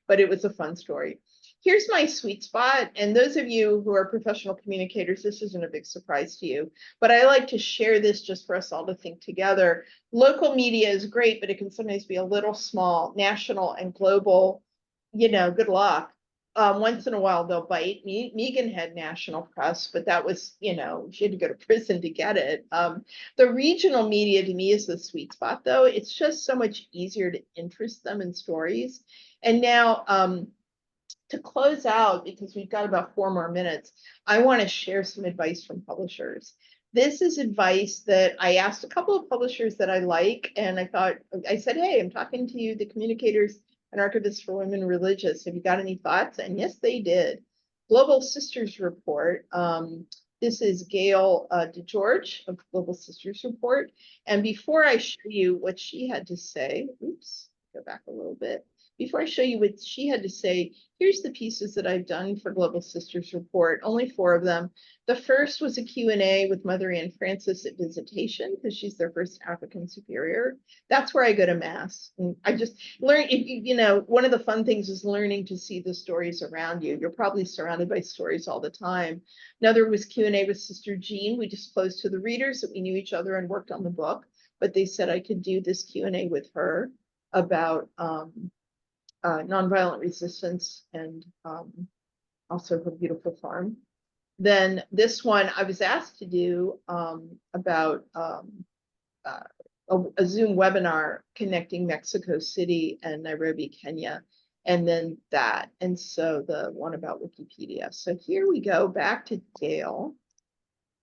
Speaker 3: but it was a fun story. Here's my sweet spot. And those of you who are professional communicators, this isn't a big surprise to you, but I like to share this just for us all to think together. Local media is great, but it can sometimes be a little small. National and global, good luck. Once in a while they'll bite. Megan had national press, but that was, she had to go to prison to get it. The regional media to me is the sweet spot, though. It's just so much easier to interest them in stories. And now, to close out, because we've got about 4 more minutes, I want to share some advice from publishers. This is advice that I asked a couple of publishers that I like, and I said, hey, I'm talking to you, the Communicators and Archivists for Women Religious. Have you got any thoughts? And yes, they did. Global Sisters Report. This is Gail DeGeorge of Global Sisters Report. And before I show you what she had to say, oops, go back a little bit. Before I show you what she had to say, here's the pieces that I've done for Global Sisters Report, only 4 of them. The first was a Q&A with Mother Ann Francis at Visitation, because she's their first African superior. That's where I go to Mass. And I just learn, one of the fun things is learning to see the stories around you. You're probably surrounded by stories all the time. Another was Q&A with Sister Jeanne. We disclosed to the readers that we knew each other and worked on the book, but they said I could do this Q&A with her about nonviolent resistance and also her beautiful farm. Then this one I was asked to do about a Zoom webinar connecting Mexico City and Nairobi, Kenya, and then that. And so the one about Wikipedia. So here we go back to Gail,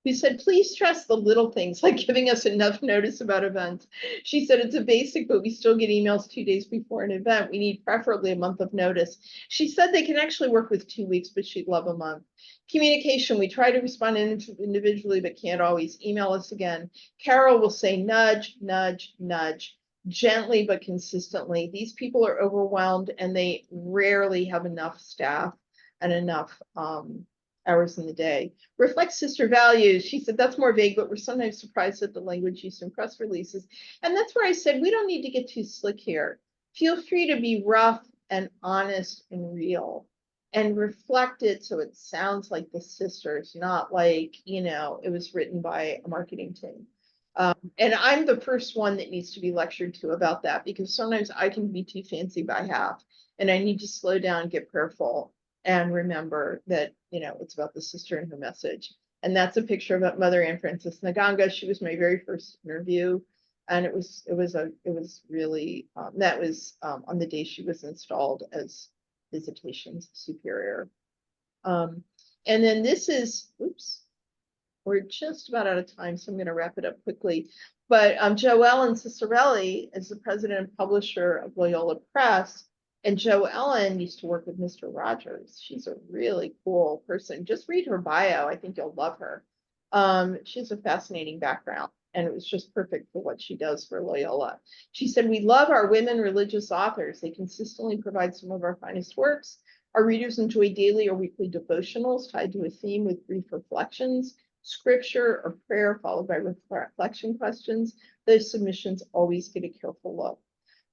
Speaker 3: who said, please stress the little things like giving us enough notice about events. She said, it's a basic, but we still get emails 2 days before an event. We need preferably a month of notice. She said they can actually work with 2 weeks, but she'd love a month. Communication, we try to respond individually, but can't always. Email us again. Carole will say nudge, nudge, nudge, gently but consistently. These people are overwhelmed and they rarely have enough staff and enough hours in the day. Reflect sister values. She said that's more vague, but we're sometimes surprised at the language used in press releases. And that's where I said we don't need to get too slick here. Feel free to be rough and honest and real, and reflect it so it sounds like the sisters, not like, it was written by a marketing team. And I'm the first one that needs to be lectured to about that, because sometimes I can be too fancy by half, and I need to slow down, get prayerful, and remember that, it's about the sister and her message. And that's a picture of Mother Ann Francis Nganga. She was my very first interview. And it was really, that was on the day she was installed as Visitation Superior. And then this is, oops, we're just about out of time, so I'm going to wrap it up quickly. But Joellen Cicerelli is the president and publisher of Loyola Press. And Joellen used to work with Mr. Rogers. She's a really cool person. Just read her bio. I think you'll love her. She has a fascinating background, and it was just perfect for what she does for Loyola. She said, we love our women religious authors. They consistently provide some of our finest works. Our readers enjoy daily or weekly devotionals tied to a theme with brief reflections, scripture or prayer followed by reflection questions. Those submissions always get a careful look.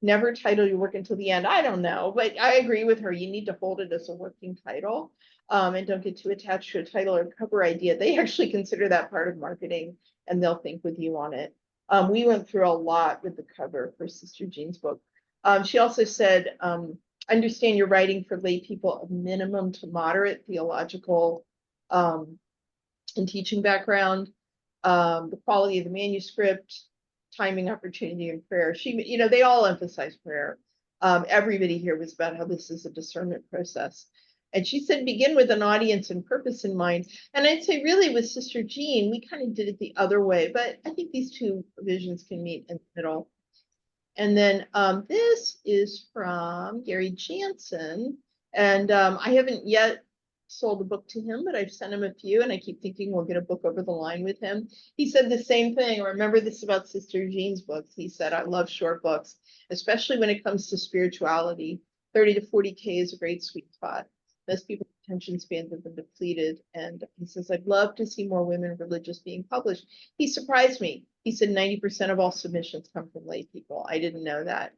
Speaker 3: Never title your work until the end. I don't know, but I agree with her. You need to hold it as a working title, and don't get too attached to a title or cover idea. They actually consider that part of marketing, and they'll think with you on it. We went through a lot with the cover for Sister Jeanne's book. She also said, understand you're writing for lay people of minimum to moderate theological and teaching background, the quality of the manuscript, timing, opportunity, and prayer. She, they all emphasize prayer. Everybody here was about how this is a discernment process. And she said, begin with an audience and purpose in mind. And I'd say really with Sister Jeanne, we kind of did it the other way, but I think these two visions can meet in the middle. And then this is from Gary Jansen. And I haven't yet sold a book to him, but I've sent him a few, and I keep thinking we'll get a book over the line with him. He said the same thing. Remember this about Sister Jeanne's books. He said, I love short books, especially when it comes to spirituality. 30 to 40K is a great sweet spot. Most people's attention spans have been depleted. And he says, I'd love to see more women religious being published. He surprised me. He said 90% of all submissions come from lay people. I didn't know that.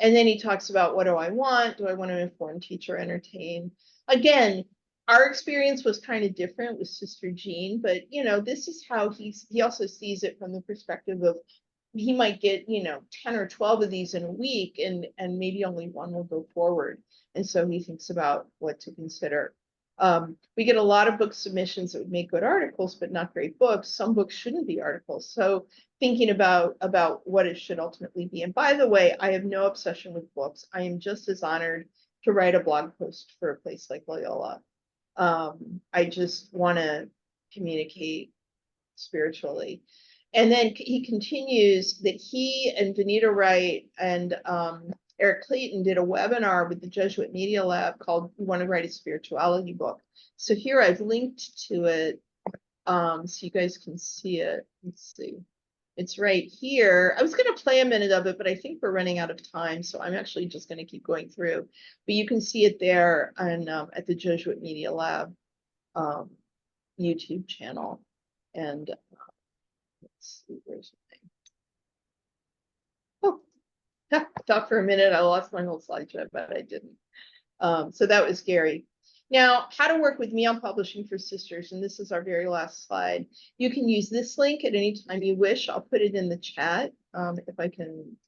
Speaker 3: And then he talks about, what do I want? Do I want to inform, teach, or entertain? Again, our experience was kind of different with Sister Jeanne, but this is how he also sees it from the perspective of he might get 10 or 12 of these in a week, and maybe only one will go forward. And so he thinks about what to consider. We get a lot of book submissions that would make good articles, but not great books. Some books shouldn't be articles. So thinking about what it should ultimately be. And by the way, I have no obsession with books. I am just as honored to write a blog post for a place like Loyola. I just want to communicate spiritually. And then he continues that he and Vanita Wright and Eric Clayton did a webinar with the Jesuit Media Lab called "You Want to Write a Spirituality Book." So here I've linked to it so you guys can see it. Let's see. It's right here. I was going to play a minute of it, but I think we're running out of time, so I'm actually just going to keep going through. But you can see it there on at the Jesuit Media Lab YouTube channel. And let's see, where's the thing? Oh, thought for a minute I lost my whole slideshow, but I didn't. So that was Gary. Now, how to work with me on Publishing for Sisters, and this is our very last slide. You can use this link at any time you wish. I'll put it in the chat if I can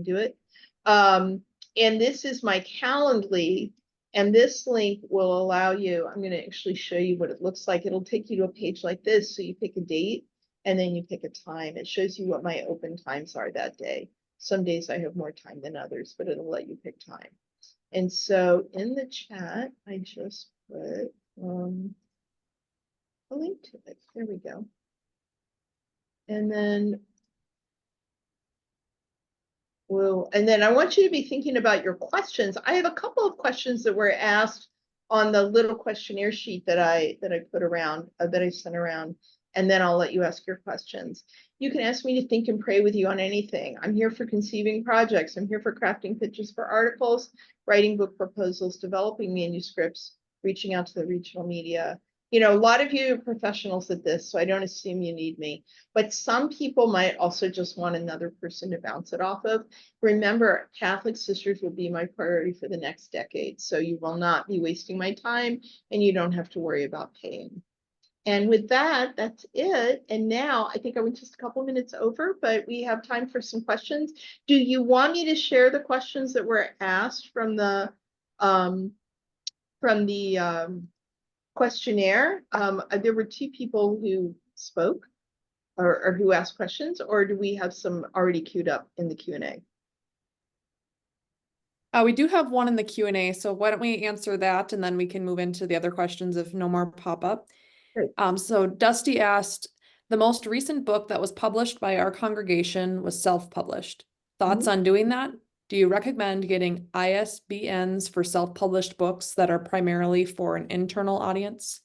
Speaker 3: do it. And this is my Calendly, and this link will allow you, I'm going to actually show you what it looks like. It'll take you to a page like this. So you pick a date and then you pick a time. It shows you what my open times are that day. Some days I have more time than others, but it'll let you pick time. And so in the chat, I just put a link to it. There we go. And then I want you to be thinking about your questions. I have a couple of questions that were asked on the little questionnaire sheet that I put around, that I sent around, and then I'll let you ask your questions. You can ask me to think and pray with you on anything. I'm here for conceiving projects. I'm here for crafting pitches for articles, writing book proposals, developing manuscripts, reaching out to the regional media. A lot of you are professionals at this, so I don't assume you need me. But some people might also just want another person to bounce it off of. Remember, Catholic Sisters will be my priority for the next decade, so you will not be wasting my time, and you don't have to worry about paying. And with that, that's it. And now I think I went just a couple minutes over, but we have time for some questions. Do you want me to share the questions that were asked from the questionnaire? There were two people who spoke or who asked questions, or do we have some already queued up in the Q&A?
Speaker 1: We do have one in the Q&A, so why don't we answer that, and then we can move into the other questions if no more pop up. So Dusty asked, the most recent book that was published by our congregation was self-published. Thoughts on doing that? Do you recommend getting ISBNs for self-published books that are primarily for an internal audience?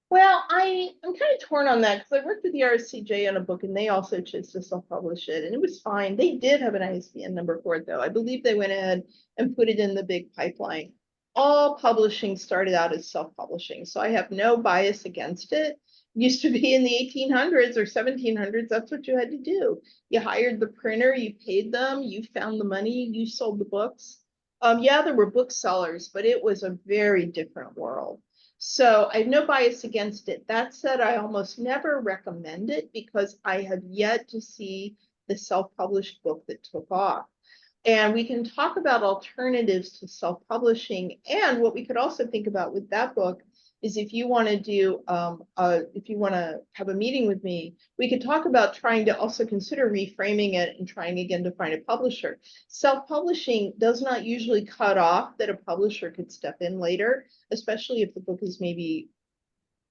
Speaker 3: Well, I'm kind of torn on that because I worked with the RSCJ on a book and they also chose to self-publish it, and it was fine. They did have an ISBN number for it, though. I believe they went ahead and put it in the big pipeline. All publishing started out as self-publishing, so I have no bias against it. Used to be in the 1800s or 1700s, that's what you had to do. You hired the printer, you paid them, you found the money, you sold the books. Yeah, there were booksellers, but it was a very different world. So I have no bias against it. That said, I almost never recommend it because I have yet to see the self-published book that took off. And we can talk about alternatives to self-publishing. And what we could also think about with that book is if you want to do, if you want to have a meeting with me, we could talk about trying to also consider reframing it and trying again to find a publisher. Self-publishing does not usually cut off that a publisher could step in later, especially if the book is maybe,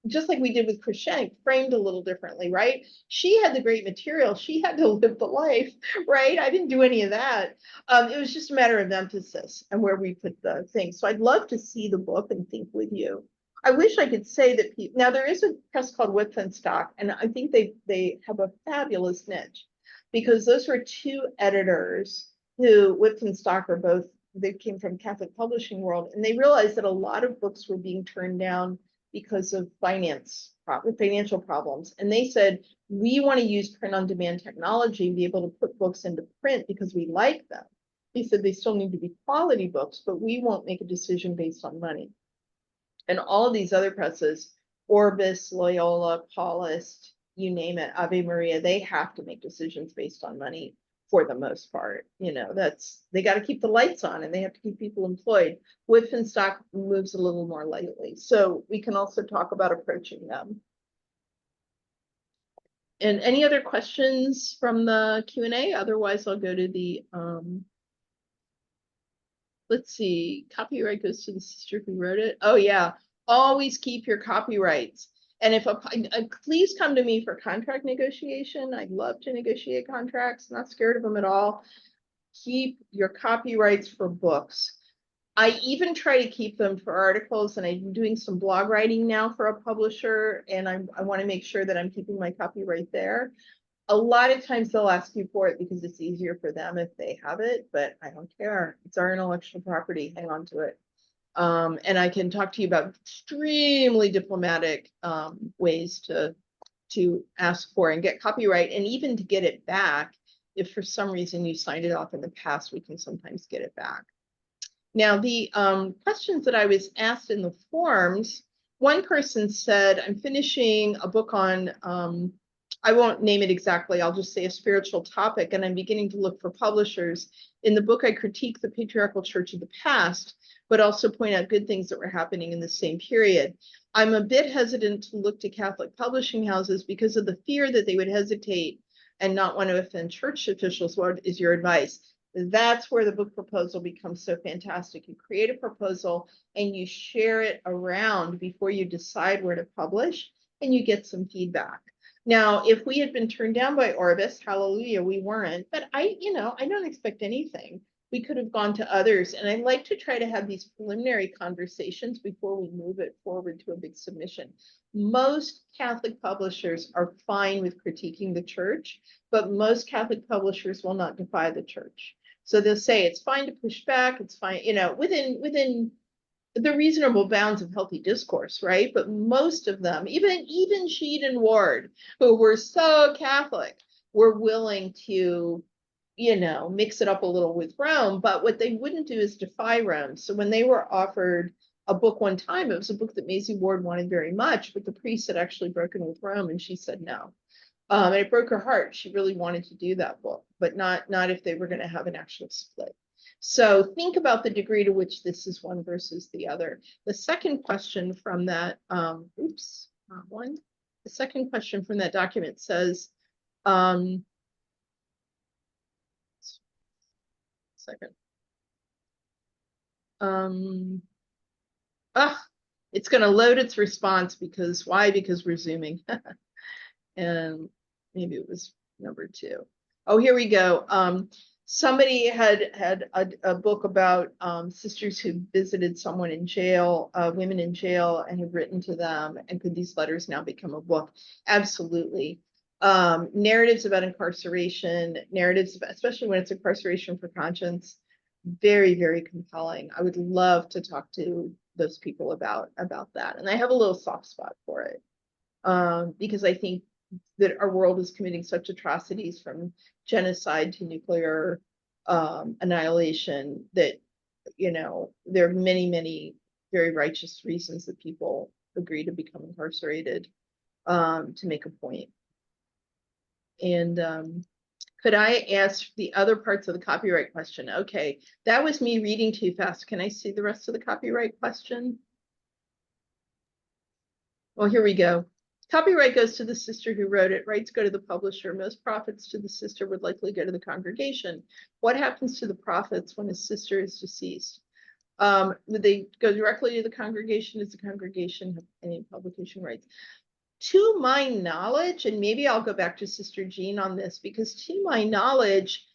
Speaker 3: just like we did with Crescent, framed a little differently, right? She had the great material. She had to live the life, right? I didn't do any of that. It was just a matter of emphasis and where we put the thing. So I'd love to see the book and think with you. I wish I could say that people, now there is a press called Whitford, and I think they have a fabulous niche, because those were two editors who, Whitford are both, they came from Catholic publishing world, and they realized that a lot of books were being turned down because of financial problems. And they said, we want to use print on demand technology and be able to put books into print because we like them. They said they still need to be quality books, but we won't make a decision based on money. And all of these other presses, Orbis, Loyola, Paulist, you name it, Ave Maria, they have to make decisions based on money for the most part. You know, they got to keep the lights on and they have to keep people employed. Whitford moves a little more lightly. So we can also talk about approaching them. And any other questions from the Q&A? Otherwise, I'll go to the, let's see, copyright goes to the sister who wrote it. Oh yeah, always keep your copyrights. And if please come to me for contract negotiation. I'd love to negotiate contracts, not scared of them at all. Keep your copyrights for books. I even try to keep them for articles, and I'm doing some blog writing now for a publisher, and I want to make sure that I'm keeping my copyright there. A lot of times they'll ask you for it because it's easier for them if they have it, but I don't care. It's our intellectual property. Hang on to it. And I can talk to you about extremely diplomatic ways to ask for and get copyright, and even to get it back. If for some reason you signed it off in the past, we can sometimes get it back. Now, the questions that I was asked in the forums, one person said, I'm finishing a book on, I won't name it exactly, I'll just say a spiritual topic, and I'm beginning to look for publishers. In the book, I critique the patriarchal church of the past, but also point out good things that were happening in the same period. I'm a bit hesitant to look to Catholic publishing houses because of the fear that they would hesitate and not want to offend church officials. What is your advice? That's where the book proposal becomes so fantastic. You create a proposal and you share it around before you decide where to publish, and you get some feedback. Now, if we had been turned down by Orbis, hallelujah, we weren't, but I don't expect anything. We could have gone to others, and I like to try to have these preliminary conversations before we move it forward to a big submission. Most Catholic publishers are fine with critiquing the church, but most Catholic publishers will not defy the church. So they'll say it's fine to push back, it's fine, within the reasonable bounds of healthy discourse, right? But most of them, even Sheed and Ward, who were so Catholic, were willing to, mix it up a little with Rome, but what they wouldn't do is defy Rome. So when they were offered a book one time, it was a book that Maisie Ward wanted very much, but the priest had actually broken with Rome, and she said no. And it broke her heart. She really wanted to do that book, but not if they were going to have an actual split. So think about the degree to which this is one versus the other. The second question from that, the second question from that document says, it's going to load its response because why? Because we're zooming. And maybe it was number 2. Oh, here we go. Somebody had a book about sisters who visited someone in jail, women in jail, and had written to them. And could these letters now become a book? Absolutely. Narratives about incarceration, narratives, especially when it's incarceration for conscience, very, very compelling. I would love to talk to those people about that. And I have a little soft spot for it because I think that our world is committing such atrocities, from genocide to nuclear annihilation, that, there are many, many very righteous reasons that people agree to become incarcerated to make a point. And could I ask the other parts of the copyright question? Okay, that was me reading too fast. Can I see the rest of the copyright question? Well, here we go. Copyright goes to the sister who wrote it. Rights go to the publisher. Most profits to the sister would likely go to the congregation. What happens to the profits when a sister is deceased? Would they go directly to the congregation? Does the congregation have any publication rights? To my knowledge, and maybe I'll go back to Sister Jeanne on this, because to my knowledge,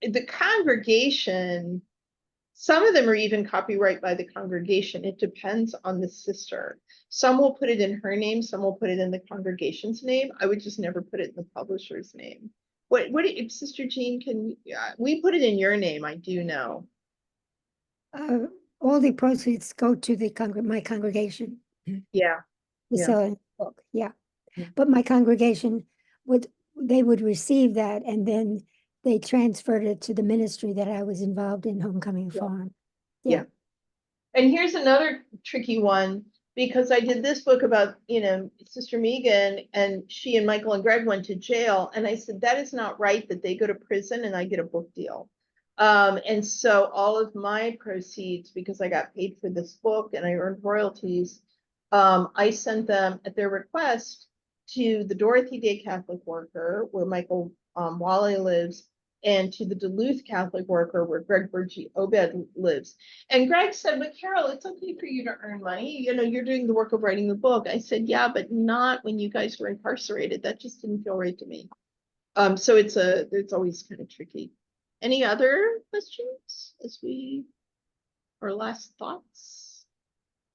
Speaker 3: the congregation, some of them are even copyright by the congregation. It depends on the sister. Some will put it in her name, some will put it in the congregation's name. I would just never put it in the publisher's name. What Sister Jeanne, can we put it in your name? I do know.
Speaker 4: All the proceeds go to the my congregation.
Speaker 3: Yeah.
Speaker 4: To
Speaker 3: Yeah.
Speaker 4: sell a book, yeah.
Speaker 3: Yeah.
Speaker 4: But my congregation would receive that, and then they transferred it to the ministry that I was involved in, Homecoming
Speaker 3: Yeah.
Speaker 4: Farm.
Speaker 3: Yeah. And here's another tricky one, because I did this book about, Sister Megan, and she and Michael and Greg went to jail. And I said, that is not right that they go to prison and I get a book deal. And so all of my proceeds, because I got paid for this book and I earned royalties, I sent them at their request to the Dorothy Day Catholic Worker, where Michael Wally lives, and to the Duluth Catholic Worker, where Greg Bergie Obed lives. And Greg said, but Carole, it's okay for you to earn money. You're doing the work of writing the book. I said, yeah, but not when you guys were incarcerated. That just didn't feel right to me. So it's always kind of tricky. Any other questions or last thoughts?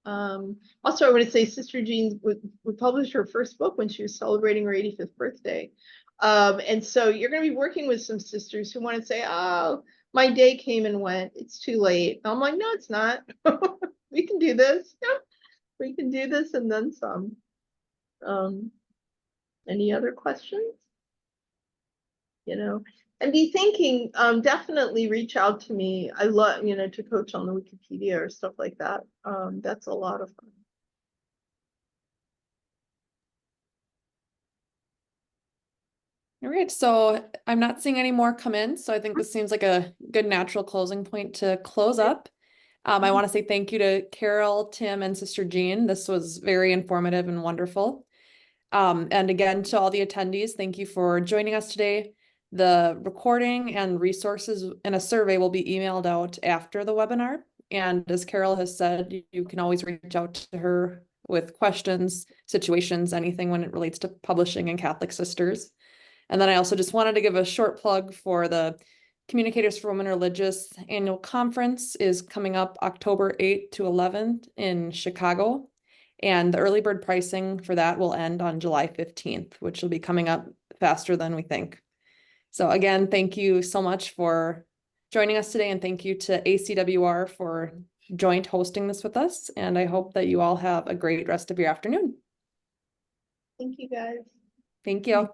Speaker 3: Also, I want to say Sister Jeanne would publish her first book when she was celebrating her 85th birthday. And so you're going to be working with some sisters who want to say, oh, my day came and went. It's too late. And I'm like, no, it's not. We can do this. Yep. We can do this and then some. Any other questions? And be thinking, definitely reach out to me. I love, to coach on the Wikipedia or stuff like that. That's a lot of fun.
Speaker 1: All right, so I'm not seeing any more come in, so I think this seems like a good natural closing point to close up. I want to say thank you to Carole, Tim, and Sister Jeanne. This was very informative and wonderful. And again, to all the attendees, thank you for joining us today. The recording and resources in a survey will be emailed out after the webinar. And as Carole has said, you can always reach out to her with questions, situations, anything when it relates to publishing and Catholic Sisters. And then I also just wanted to give a short plug for the Communicators for Women Religious annual conference is coming up October 8th to 11th in Chicago. And the early bird pricing for that will end on July 15th, which will be coming up faster than we think. So again, thank you so much for joining us today, and thank you to ACWR for joint hosting this with us. And I hope that you all have a great rest of your afternoon.
Speaker 3: Thank you, guys.
Speaker 1: Thank you.